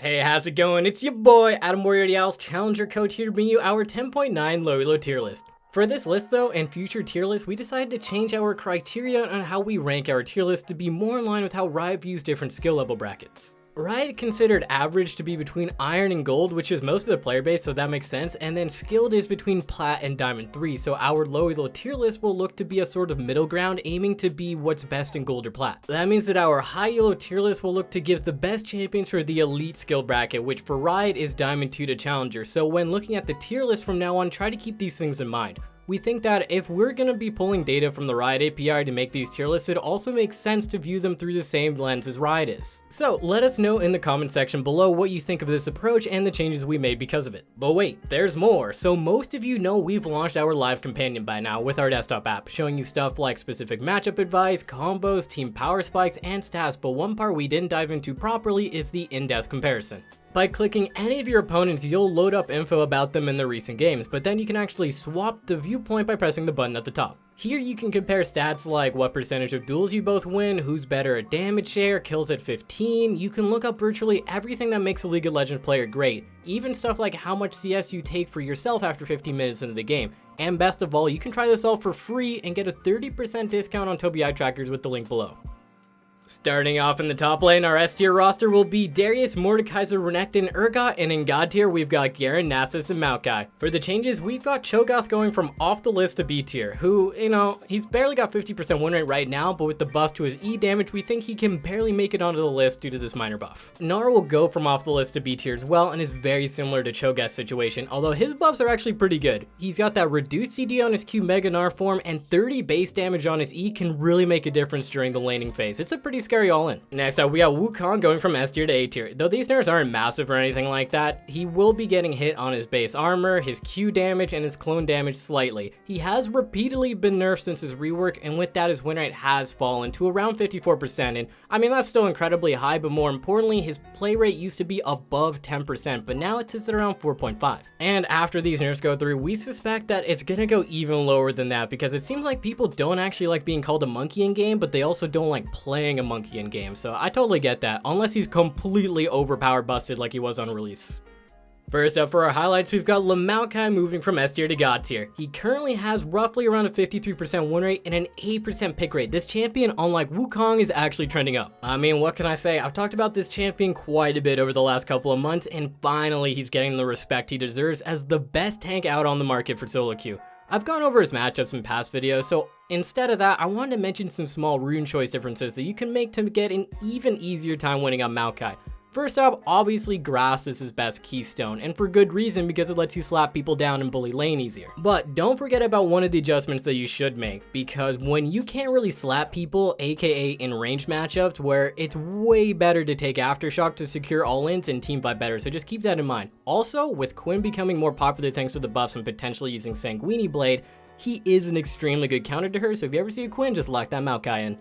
Hey, how's it going? It's your boy, Adam Warrior Challenger Coach here to bring you our 10.9 Low-Elo tier list. For this list though, and future tier lists, we decided to change our criteria on how we rank our tier list to be more in line with how Riot views different skill level brackets. Riot considered average to be between iron and gold, which is most of the player base, so that makes sense, and then skilled is between plat and diamond 3, so our low-elo tier list will look to be a sort of middle ground, aiming to be what's best in gold or plat. That means that our high-elo tier list will look to give the best champions for the elite skill bracket, which for Riot is diamond 2 to challenger, so when looking at the tier list from now on, try to keep these things in mind. We think that if we're going to be pulling data from the Riot API to make these tier lists, it also makes sense to view them through the same lens as Riot is. So let us know in the comment section below what you think of this approach and the changes we made because of it. But wait, there's more. So most of you know we've launched our live companion by now with our desktop app, showing you stuff like specific matchup advice, combos, team power spikes, and stats, but one part we didn't dive into properly is the in-depth comparison. By clicking any of your opponents, you'll load up info about them in the recent games, but then you can actually swap the viewpoint by pressing the button at the top. Here you can compare stats like what percentage of duels you both win, who's better at damage share, kills at 15, you can look up virtually everything that makes a League of Legends player great, even stuff like how much CS you take for yourself after 15 minutes into the game. And best of all, you can try this all for free and get a 30% discount on Tobii eye trackers with the link below. Starting off in the top lane, our S tier roster will be Darius, Mordekaiser, Renekton, Urgot, and in God tier, we've got Garen, Nasus, and Maokai. For the changes, we've got Cho'Gath going from off the list to B tier, who, he's barely got 50% win rate right now, but with the buff to his E damage, we think he can barely make it onto the list due to this minor buff. Gnar will go from off the list to B tier as well, and is very similar to Cho'Gath's situation, although his buffs are actually pretty good. He's got that reduced CD on his Q Mega Gnar form, and 30 base damage on his E can really make a difference during the laning phase. It's a pretty scary all-in. Next up, we got Wukong going from S tier to A tier. Though these nerfs aren't massive or anything like that, he will be getting hit on his base armor, his Q damage, and his clone damage slightly. He has repeatedly been nerfed since his rework, and with that, his win rate has fallen to around 54%, and I mean, that's still incredibly high, but more importantly, his play rate used to be above 10%, but now it sits at around 4.5. And after these nerfs go through, we suspect that it's gonna go even lower than that, because it seems like people don't actually like being called a monkey in game, but they also don't like playing a monkey in game, so I totally get that, unless he's completely overpowered busted like he was on release. First up for our highlights, we've got Maokai moving from S tier to God tier. He currently has roughly around a 53% win rate and an 8% pick rate. This champion, unlike Wukong, is actually trending up. I mean, what can I say? I've talked about this champion quite a bit over the last couple of months, and finally he's getting the respect he deserves as the best tank out on the market for solo queue. I've gone over his matchups in past videos, so instead of that, I wanted to mention some small rune choice differences that you can make to get an even easier time winning on Maokai. First up, obviously Grasp is his best keystone, and for good reason because it lets you slap people down and bully lane easier. But don't forget about one of the adjustments that you should make, because when you can't really slap people, aka in ranged matchups, where it's way better to take Aftershock to secure all-ins and teamfight better, so just keep that in mind. Also, with Quinn becoming more popular thanks to the buffs and potentially using Sanguini Blade, he is an extremely good counter to her, so if you ever see a Quinn, just lock that Maokai in.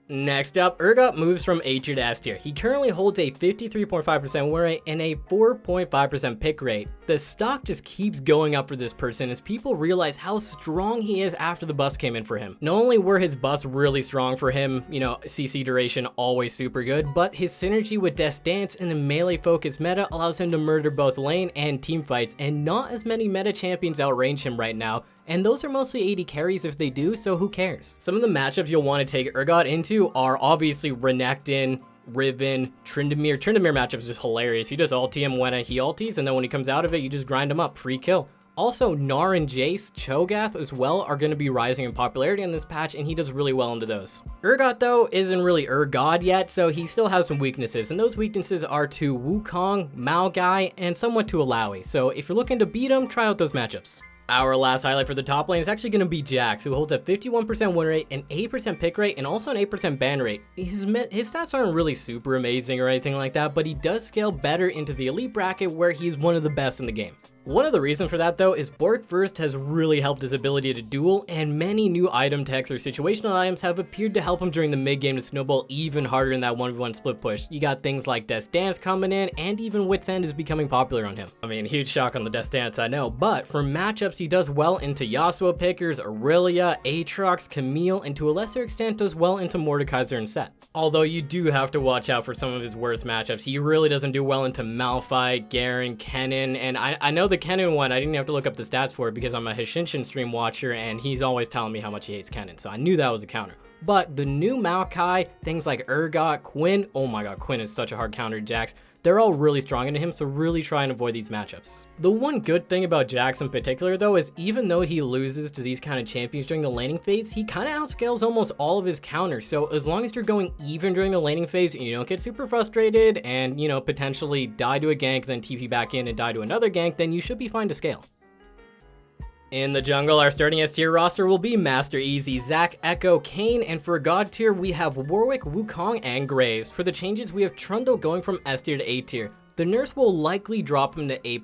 Next up, Urgot moves from A tier to S tier. He currently holds a 53.5% win rate and a 4.5% pick rate. The stock just keeps going up for this person as people realize how strong he is after the buffs came in for him. Not only were his buffs really strong for him, CC duration always super good, but his synergy with Death's Dance and the melee focused meta allows him to murder both lane and team fights, and not as many meta champions outrange him right now. And those are mostly AD carries if they do, so who cares? Some of the matchups you'll want to take Urgot into are obviously Renekton, Riven, Tryndamere. Tryndamere matchup is just hilarious. You just ulti him when he ultis, and then when he comes out of it, you just grind him up, free kill. Also, Gnar and Jace, Cho'Gath as well are going to be rising in popularity in this patch, and he does really well into those. Urgot, though, isn't really Urgod yet, so he still has some weaknesses, and those weaknesses are to Wukong, Maokai, and somewhat to Alawi. So if you're looking to beat him, try out those matchups. Our last highlight for the top lane is actually going to be Jax, who holds a 51% win rate, an 8% pick rate, and also an 8% ban rate. His stats aren't really super amazing or anything like that, but he does scale better into the elite bracket where he's one of the best in the game. One of the reasons for that though is Bork First has really helped his ability to duel, and many new item techs or situational items have appeared to help him during the mid game to snowball even harder in that 1v1 split push. You got things like Death's Dance coming in, and even Wit's End is becoming popular on him. I mean, huge shock on the Death's Dance, I know, but for matchups he does well into Yasuo pickers, Aurelia, Aatrox, Camille, and to a lesser extent does well into Mordekaiser and Set. Although you do have to watch out for some of his worst matchups. He really doesn't do well into Malphite, Garen, Kennen, and I know the Kennen one, I didn't have to look up the stats for it because I'm a Hishinshin stream watcher and he's always telling me how much he hates Kennen, so I knew that was a counter. But the new Maokai, things like Urgot, Quinn, oh my god, Quinn is such a hard counter to Jax. They're all really strong into him, so really try and avoid these matchups. The one good thing about Jax in particular though is even though he loses to these kind of champions during the laning phase, he kind of outscales almost all of his counters. So as long as you're going even during the laning phase and you don't get super frustrated and, you know, potentially die to a gank, then TP back in and die to another gank, then you should be fine to scale. In the jungle, our starting S tier roster will be Master Easy, Zac, Echo, Kayn, and for God tier, we have Warwick, Wukong, and Graves. For the changes, we have Trundle going from S tier to A tier. The nurse will likely drop him to A+,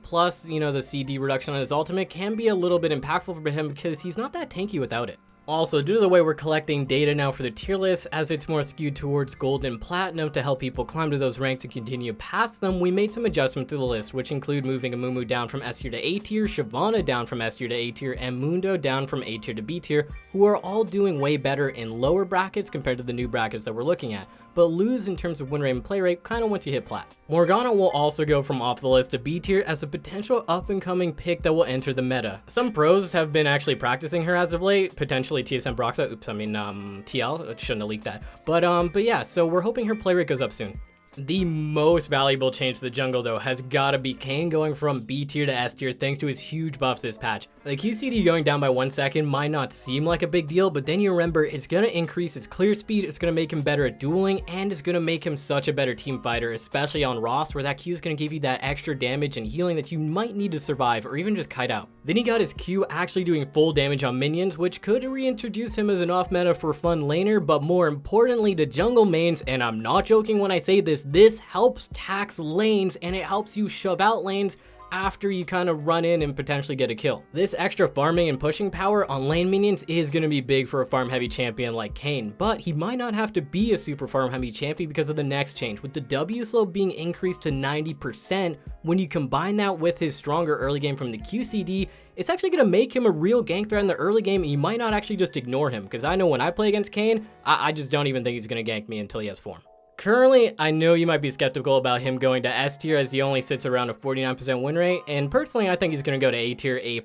you know, the CD reduction on his ultimate can be a little bit impactful for him because he's not that tanky without it. Also, due to the way we're collecting data now for the tier list, as it's more skewed towards gold and platinum to help people climb to those ranks and continue past them, we made some adjustments to the list, which include moving Amumu down from S tier to A tier, Shyvana down from S tier to A tier, and Mundo down from A tier to B tier, who are all doing way better in lower brackets compared to the new brackets that we're looking at, but lose in terms of win rate and play rate kind of once you hit plat. Morgana will also go from off the list to B tier as a potential up-and-coming pick that will enter the meta. Some pros have been actually practicing her as of late, potentially TSM Broxa, TL, shouldn't have leaked that. But yeah, so we're hoping her play rate goes up soon. The most valuable change to the jungle though has gotta be Kayn going from B tier to S tier thanks to his huge buffs this patch. The QCD going down by 1 second might not seem like a big deal, but then you remember it's gonna increase his clear speed, it's gonna make him better at dueling, and it's gonna make him such a better team fighter, especially on Ross where that Q is gonna give you that extra damage and healing that you might need to survive or even just kite out. Then he got his Q actually doing full damage on minions, which could reintroduce him as an off meta for fun laner, but more importantly to jungle mains, and I'm not joking when I say this helps tax lanes and it helps you shove out lanes after you kind of run in and potentially get a kill. This extra farming and pushing power on lane minions is going to be big for a farm heavy champion like Kayn, but he might not have to be a super farm heavy champion because of the next change. With the W slow being increased to 90%, when you combine that with his stronger early game from the QCD, it's actually going to make him a real gank threat in the early game, and you might not actually just ignore him, because I know when I play against Kayn, I just don't even think he's going to gank me until he has form. Currently, I know you might be skeptical about him going to S tier as he only sits around a 49% win rate, and personally I think he's going to go to A tier, A+,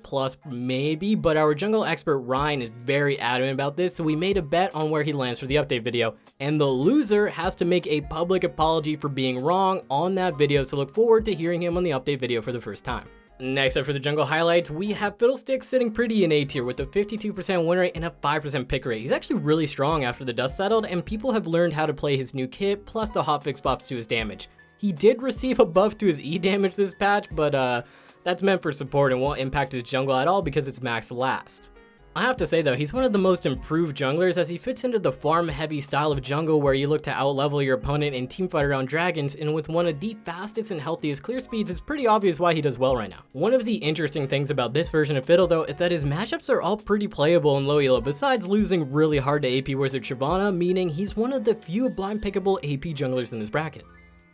maybe, but our jungle expert Ryan is very adamant about this, so we made a bet on where he lands for the update video, and the loser has to make a public apology for being wrong on that video, so look forward to hearing him on the update video for the first time. Next up for the jungle highlights, we have Fiddlesticks sitting pretty in A tier with a 52% win rate and a 5% pick rate. He's actually really strong after the dust settled, and people have learned how to play his new kit, plus the hotfix buffs to his damage. He did receive a buff to his E damage this patch, but that's meant for support and won't impact his jungle at all because it's max last. I have to say though, he's one of the most improved junglers as he fits into the farm heavy style of jungle where you look to outlevel your opponent and teamfight around dragons, and with one of the fastest and healthiest clear speeds, it's pretty obvious why he does well right now. One of the interesting things about this version of Fiddle though is that his matchups are all pretty playable in low elo besides losing really hard to AP Wizard Shyvana, meaning he's one of the few blind pickable AP junglers in this bracket.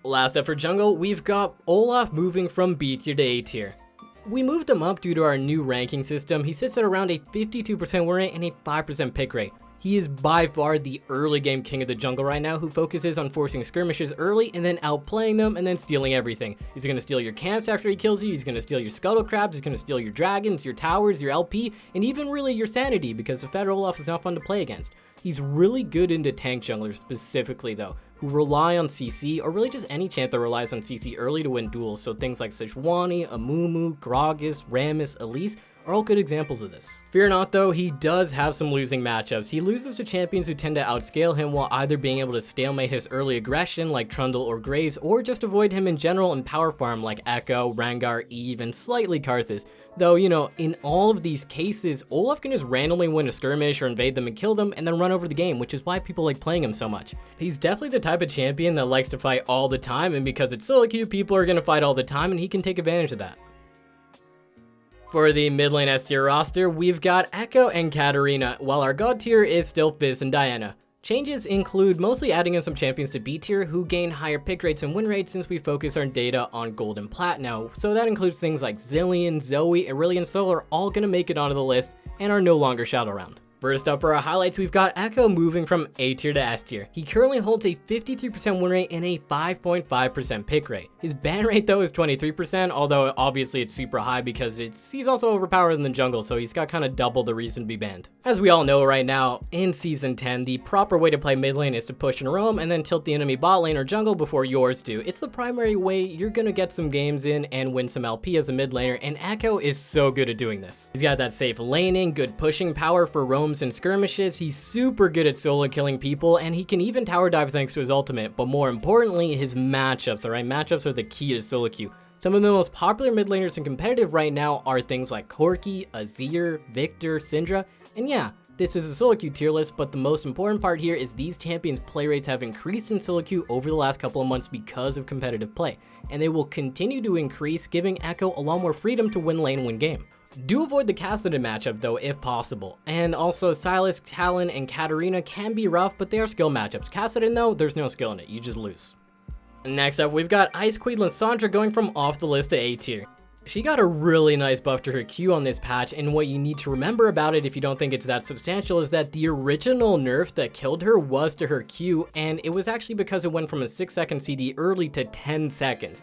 Last up for jungle, we've got Olaf moving from B tier to A tier. We moved him up due to our new ranking system. He sits at around a 52% win rate and a 5% pick rate. He is by far the early game king of the jungle right now, who focuses on forcing skirmishes early and then outplaying them and then stealing everything. He's going to steal your camps after he kills you, he's going to steal your scuttle crabs, he's going to steal your dragons, your towers, your LP, and even really your sanity because the Fed Olaf is not fun to play against. He's really good into tank junglers specifically though, who rely on CC, or really just any champ that relies on CC early to win duels, so things like Sejuani, Amumu, Gragas, Rammus, Elise are all good examples of this. Fear not though, he does have some losing matchups. He loses to champions who tend to outscale him while either being able to stalemate his early aggression like Trundle or Graves, or just avoid him in general in power farm like Echo, Rengar, Eve, and slightly Karthus. Though, you know, in all of these cases, Olaf can just randomly win a skirmish or invade them and kill them and then run over the game, which is why people like playing him so much. He's definitely the type of champion that likes to fight all the time, and because it's solo queue, people are going to fight all the time and he can take advantage of that. For the mid lane S tier roster, we've got Echo and Katarina, while our god tier is still Fizz and Diana. Changes include mostly adding in some champions to B tier who gain higher pick rates and win rates since we focus our data on gold and plat now. So that includes things like Zillion, Zoe, Irelia, and Sol are all gonna make it onto the list and are no longer Shadowround. First up for our highlights, we've got Echo moving from A tier to S tier. He currently holds a 53% win rate and a 5.5% pick rate. His ban rate though is 23%, although obviously it's super high because he's also overpowered in the jungle, so he's got kind of double the reason to be banned. As we all know right now, in Season 10, the proper way to play mid lane is to push and roam and then tilt the enemy bot lane or jungle before yours do. It's the primary way you're gonna get some games in and win some LP as a mid laner, and Echo is so good at doing this. He's got that safe laning, good pushing power for roams and skirmishes, he's super good at solo killing people, and he can even tower dive thanks to his ultimate, but more importantly, his matchups, alright? Matchups are the key to solo queue. Some of the most popular mid laners in competitive right now are things like Corki, Azir, Victor, Syndra, and yeah, this is a solo queue tier list, but the most important part here is these champions' play rates have increased in solo queue over the last couple of months because of competitive play, and they will continue to increase, giving Echo a lot more freedom to win lane, win game. Do avoid the Kassadin matchup though if possible, and also Sylas, Talon, and Katarina can be rough, but they are skill matchups. Kassadin though, there's no skill in it, you just lose. Next up, we've got Ice Queen Lissandra going from off the list to A tier. She got a really nice buff to her Q on this patch, and what you need to remember about it if you don't think it's that substantial is that the original nerf that killed her was to her Q, and it was actually because it went from a 6-second CD early to 10 seconds.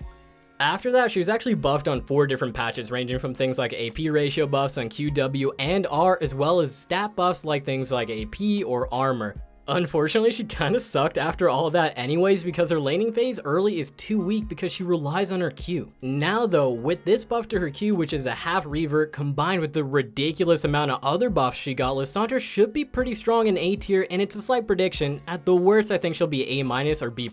After that, she was actually buffed on 4 different patches, ranging from things like AP ratio buffs on Q, W, and R, as well as stat buffs like things like AP or armor. Unfortunately, she kind of sucked after all of that anyways because her laning phase early is too weak because she relies on her Q. Now though, with this buff to her Q, which is a half revert, combined with the ridiculous amount of other buffs she got, Lissandra should be pretty strong in A tier, and it's a slight prediction. At the worst, I think she'll be A- or B+.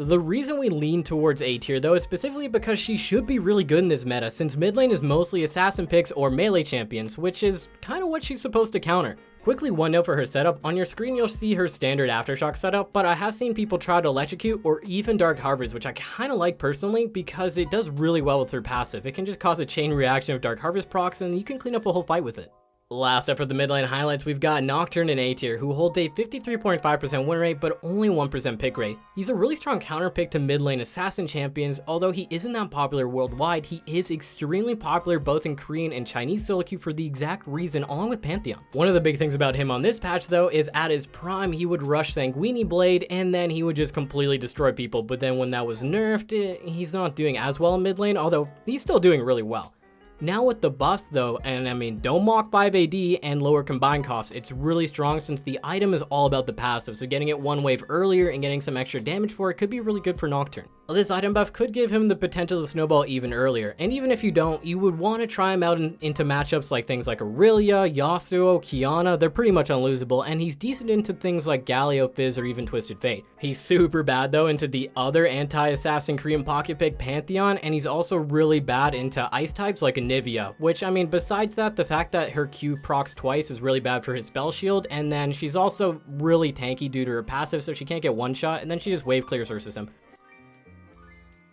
The reason we lean towards A tier though is specifically because she should be really good in this meta, since mid lane is mostly assassin picks or melee champions, which is kind of what she's supposed to counter. Quickly, one note for her setup, on your screen you'll see her standard Aftershock setup, but I have seen people try to electrocute or even Dark Harvest, which I kind of like personally because it does really well with her passive. It can just cause a chain reaction of Dark Harvest procs and you can clean up a whole fight with it. Last up for the mid lane highlights, we've got Nocturne in A tier, who holds a 53.5% win rate but only 1% pick rate. He's a really strong counter pick to mid lane assassin champions. Although he isn't that popular worldwide, he is extremely popular both in Korean and Chinese solo queue for the exact reason, along with Pantheon. One of the big things about him on this patch though is at his prime he would rush Sanguini Blade and then he would just completely destroy people, but then when that was nerfed, he's not doing as well in mid lane, although he's still doing really well. Now with the buffs though, and I mean, don't mock 5 AD and lower combined costs, it's really strong since the item is all about the passive, so getting it one wave earlier and getting some extra damage for it could be really good for Nocturne. This item buff could give him the potential to snowball even earlier, and even if you don't, you would want to try him out into matchups like things like Irelia, Yasuo, Qiyana. They're pretty much unlosable, and he's decent into things like Galio, Fizz, or even Twisted Fate. He's super bad though into the other anti-assassin Korean pocket pick Pantheon, and he's also really bad into ice types like Anivia, which I mean, besides that, the fact that her Q procs twice is really bad for his spell shield, and then she's also really tanky due to her passive, so she can't get one shot, and then she just wave clears her system.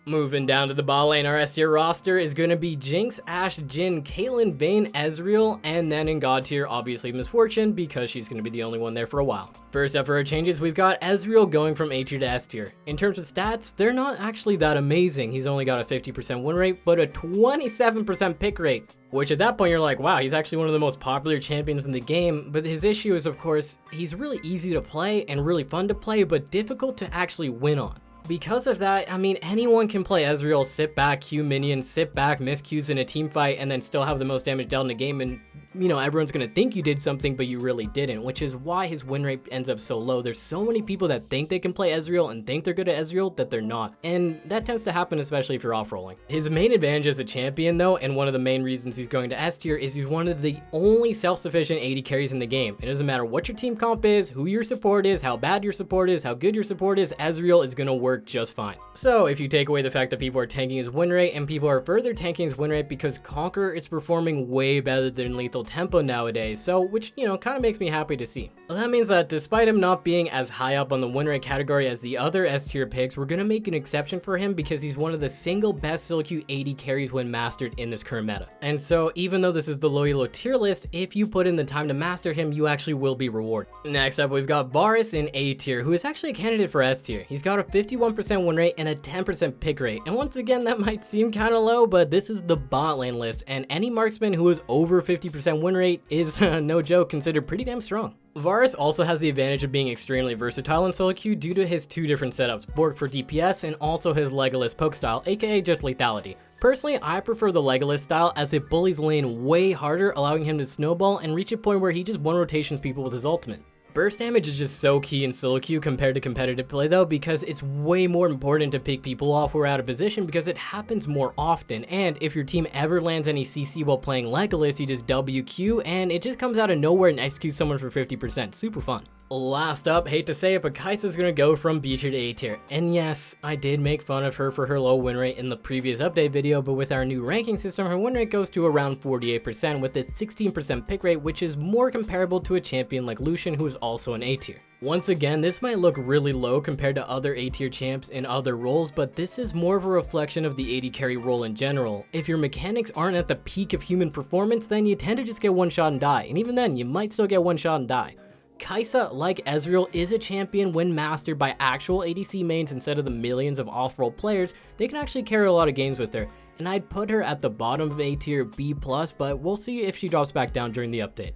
Moving down to the bot lane, our S tier roster is going to be Jinx, Ashe, Jhin, Caitlyn, Vayne, Ezreal, and then in God tier, obviously Misfortune, because she's going to be the only one there for a while. First up for our changes, we've got Ezreal going from A tier to S tier. In terms of stats, they're not actually that amazing. He's only got a 50% win rate, but a 27% pick rate, which at that point you're like, wow, he's actually one of the most popular champions in the game. But his issue is, of course, he's really easy to play and really fun to play, but difficult to actually win on. Because of that, I mean, anyone can play Ezreal, sit back, Q minions, sit back, miss Qs in a team fight, and then still have the most damage dealt in a game, and, you know, everyone's gonna think you did something, but you really didn't, which is why his win rate ends up so low. There's so many people that think they can play Ezreal and think they're good at Ezreal that they're not, and that tends to happen especially if you're off-rolling. His main advantage as a champion, though, and one of the main reasons he's going to S tier, is he's one of the only self-sufficient AD carries in the game. It doesn't matter what your team comp is, who your support is, how bad your support is, how good your support is, Ezreal is gonna work just fine. So if you take away the fact that people are tanking his win rate, and people are further tanking his win rate because Conqueror is performing way better than Lethal tempo nowadays, so which, kind of makes me happy to see. That means that despite him not being as high up on the win rate category as the other S tier picks, we're gonna make an exception for him because he's one of the single best solo queue AD carries when mastered in this current meta. And so even though this is the low-elo tier list, if you put in the time to master him, you actually will be rewarded. Next up, we've got Varus in A tier, who is actually a candidate for S tier. He's got a 51% win rate and a 10% pick rate. And once again, that might seem kind of low, but this is the bot lane list, and any marksman who is over 50% win rate is, no joke, considered pretty damn strong. Varus also has the advantage of being extremely versatile in solo queue due to his two different setups, Bork for DPS and also his Legolas poke style, aka just lethality. Personally, I prefer the Legolas style as it bullies lane way harder, allowing him to snowball and reach a point where he just one rotations people with his ultimate. Burst damage is just so key in solo queue compared to competitive play though, because it's way more important to pick people off who are out of position because it happens more often, and if your team ever lands any CC while playing Legolas, you just WQ and it just comes out of nowhere and executes someone for 50%. Super fun. Last up, hate to say it, but Kai'Sa's gonna go from B tier to A tier. And yes, I did make fun of her for her low win rate in the previous update video, but with our new ranking system, her win rate goes to around 48% with its 16% pick rate, which is more comparable to a champion like Lucian, who is also an A tier. Once again, this might look really low compared to other A tier champs in other roles, but this is more of a reflection of the AD carry role in general. If your mechanics aren't at the peak of human performance, then you tend to just get one shot and die, and even then, you might still get one shot and die. Kai'Sa, like Ezreal, is a champion when mastered by actual ADC mains instead of the millions of off-role players. They can actually carry a lot of games with her, and I'd put her at the bottom of A tier B+, but we'll see if she drops back down during the update.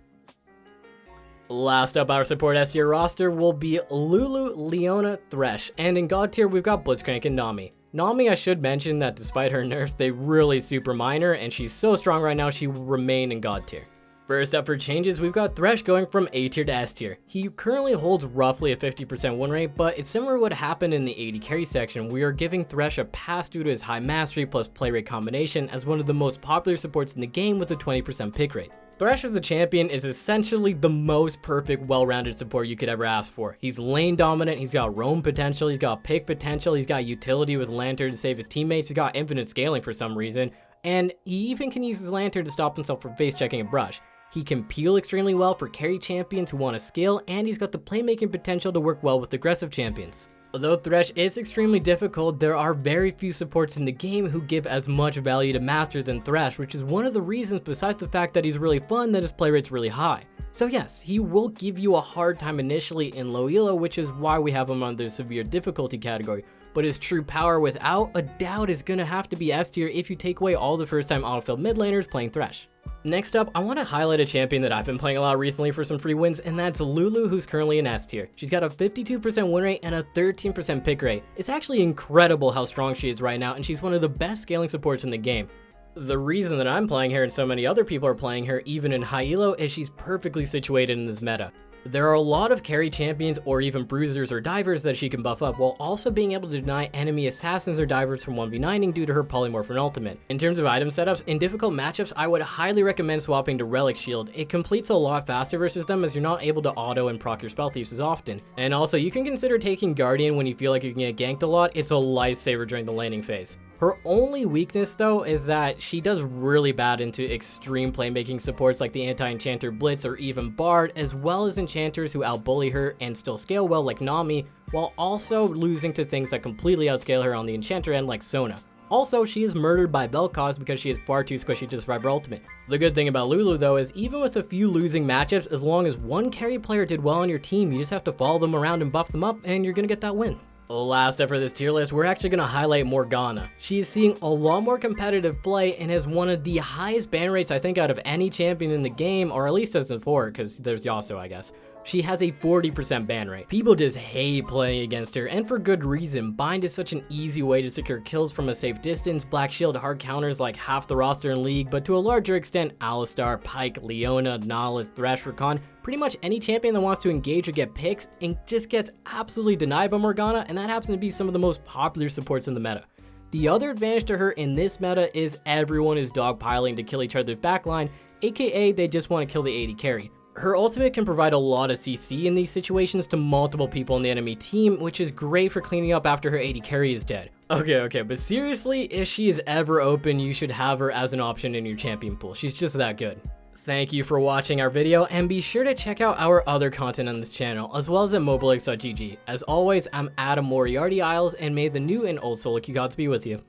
Last up, our support S tier roster will be Lulu, Leona, Thresh, and in God tier we've got Blitzcrank and Nami. Nami, I should mention that despite her nerfs, they really super mine her, and she's so strong right now she will remain in God tier. First up for changes, we've got Thresh going from A tier to S tier. He currently holds roughly a 50% win rate, but it's similar to what happened in the AD carry section. We are giving Thresh a pass due to his high mastery plus play rate combination as one of the most popular supports in the game with a 20% pick rate. Thresh as a champion is essentially the most perfect, well-rounded support you could ever ask for. He's lane dominant, he's got roam potential, he's got pick potential, he's got utility with Lantern to save his teammates, he's got infinite scaling for some reason, and he even can use his Lantern to stop himself from face checking a brush. He can peel extremely well for carry champions who want to scale, and he's got the playmaking potential to work well with aggressive champions. Although Thresh is extremely difficult, there are very few supports in the game who give as much value to master than Thresh, which is one of the reasons, besides the fact that he's really fun, that his play rate's really high. So yes, he will give you a hard time initially in low elo, which is why we have him on the severe difficulty category, but his true power without a doubt is gonna have to be S tier if you take away all the first time autofilled mid laners playing Thresh. Next up, I want to highlight a champion that I've been playing a lot recently for some free wins, and that's Lulu, who's currently in S tier. She's got a 52% win rate and a 13% pick rate. It's actually incredible how strong she is right now, and she's one of the best scaling supports in the game. The reason that I'm playing her and so many other people are playing her, even in high-elo, is she's perfectly situated in this meta. There are a lot of carry champions or even bruisers or divers that she can buff up, while also being able to deny enemy assassins or divers from 1v9ing due to her polymorph and ultimate. In terms of item setups, in difficult matchups, I would highly recommend swapping to Relic Shield. It completes a lot faster versus them as you're not able to auto and proc your spell thieves as often. And also, you can consider taking Guardian when you feel like you can get ganked a lot. It's a lifesaver during the laning phase. Her only weakness though is that she does really bad into extreme playmaking supports like the anti-enchanter Blitz or even Bard, as well as enchanters who outbully her and still scale well like Nami, while also losing to things that completely outscale her on the enchanter end like Sona. Also, she is murdered by Bel'Koz because she is far too squishy to survive her ultimate. The good thing about Lulu though is even with a few losing matchups, as long as one carry player did well on your team, you just have to follow them around and buff them up and you're gonna get that win. Last up for this tier list, we're actually going to highlight Morgana. She is seeing a lot more competitive play and has one of the highest ban rates I think out of any champion in the game, or at least as a support, because there's Yasuo I guess. She has a 40% ban rate. People just hate playing against her, and for good reason. Bind is such an easy way to secure kills from a safe distance. Black Shield hard counters like half the roster in League, but to a larger extent, Alistar, Pyke, Leona, Nautilus, Thresh, Rakan, pretty much any champion that wants to engage or get picks and just gets absolutely denied by Morgana, and that happens to be some of the most popular supports in the meta. The other advantage to her in this meta is everyone is dogpiling to kill each other's backline, aka they just want to kill the AD carry. Her ultimate can provide a lot of CC in these situations to multiple people on the enemy team, which is great for cleaning up after her AD carry is dead. Okay, but seriously, if she is ever open, you should have her as an option in your champion pool. She's just that good. Thank you for watching our video, and be sure to check out our other content on this channel, as well as at Mobalytics.gg. As always, I'm Adam Moriarty Isles, and may the new and old solo queue gods be with you.